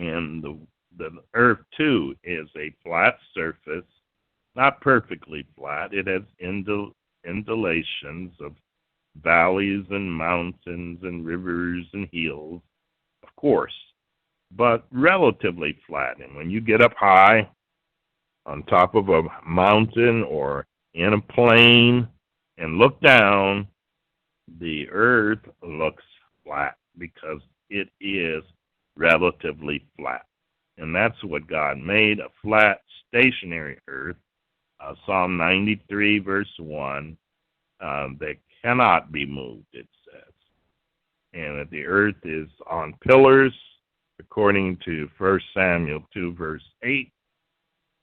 And the earth, too, is a flat surface, not perfectly flat. It has undulations of valleys and mountains and rivers and hills, of course, but relatively flat. And when you get up high on top of a mountain or in a plain and look down, the earth looks flat because it is relatively flat. And that's what God made, a flat, stationary earth. Psalm 93, verse 1, that cannot be moved, it says. And that the earth is on pillars, according to 1 Samuel 2, verse 8.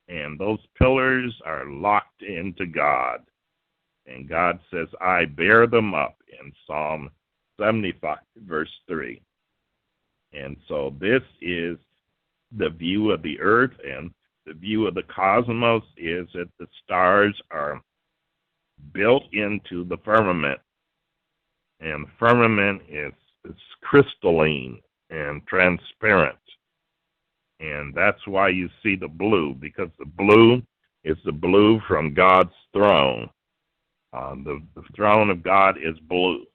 And those pillars are locked into God. And God says, I bear them up in Psalm 75, verse 3. And so this is the view of the earth, and the view of the cosmos is that the stars are built into the firmament. And the firmament is crystalline and transparent. And that's why you see the blue, because the blue is the blue from God's throne. The throne of God is blue.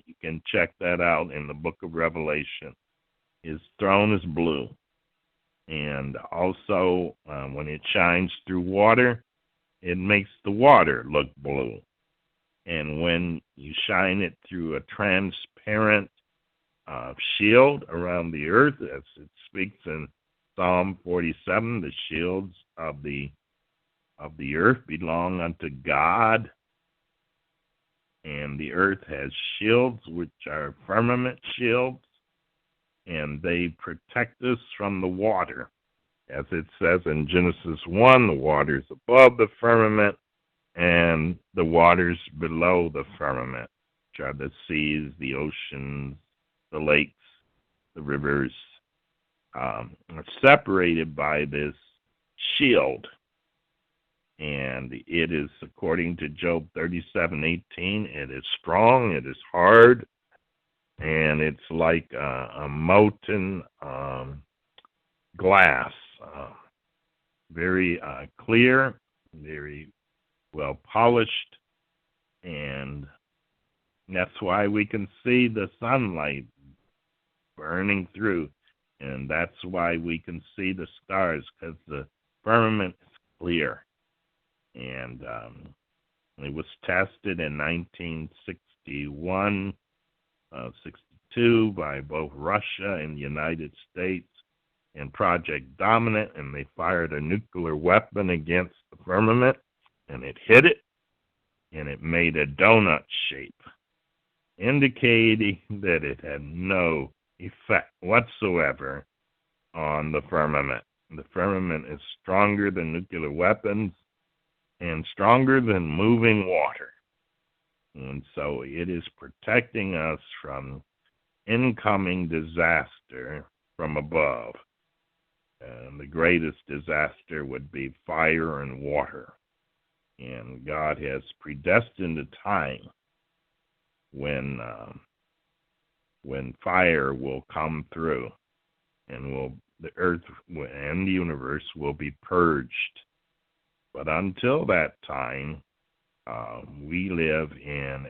You can check that out in the book of Revelation. His throne is blue. And also, when it shines through water, it makes the water look blue. And when you shine it through a transparent shield around the earth, as it speaks in Psalm 47, the shields of the earth belong unto God. And the earth has shields, which are firmament shields, and they protect us from the water. As it says in Genesis 1, the waters above the firmament and the waters below the firmament, which are the seas, the oceans, the lakes, the rivers, are separated by this shield. And it is, according to Job 37:18, it is strong, it is hard, and it's like a molten glass, very clear, very well polished, and that's why we can see the sunlight burning through, and that's why we can see the stars, because the firmament is clear. And it was tested in 1961, 62 by both Russia and the United States in Project Dominant, and they fired a nuclear weapon against the firmament, and it hit it, and it made a donut shape, indicating that it had no effect whatsoever on the firmament. The firmament is stronger than nuclear weapons and stronger than moving water. And so it is protecting us from incoming disaster from above. And the greatest disaster would be fire and water. And God has predestined a time when fire will come through, and the earth and the universe will be purged. But until that time, we live in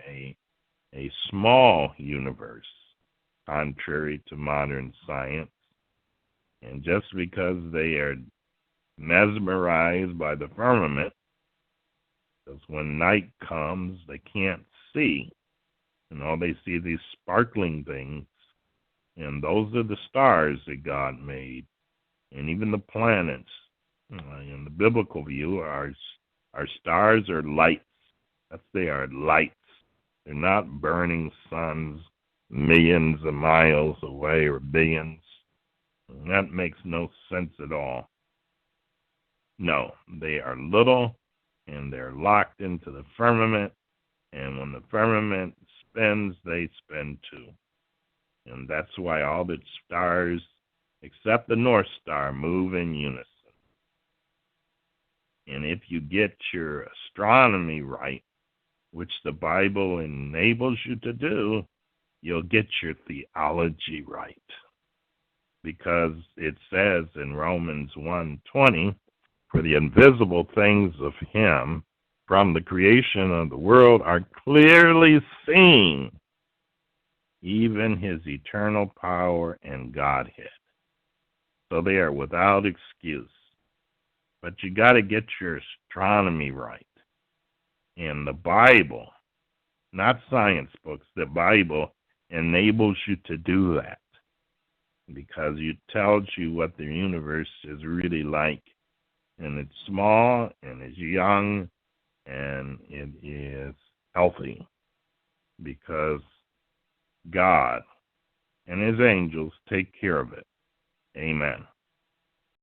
a small universe, contrary to modern science. And just because they are mesmerized by the firmament, because when night comes, they can't see, and all they see are these sparkling things, and those are the stars that God made, and even the planets. In the biblical view, our stars are lights. They are lights. They're not burning suns millions of miles away or billions. And that makes no sense at all. No, they are little, and they're locked into the firmament, and when the firmament spins, they spin too. And that's why all the stars, except the North Star, move in unison. And if you get your astronomy right, which the Bible enables you to do, you'll get your theology right. because it says in Romans 1:20, for the invisible things of him from the creation of the world are clearly seen, even his eternal power and Godhead. So they are without excuse. But you got to get your astronomy right. And the Bible, not science books, the Bible enables you to do that because it tells you what the universe is really like. And it's small, and it's young, and it is healthy because God and his angels take care of it. Amen.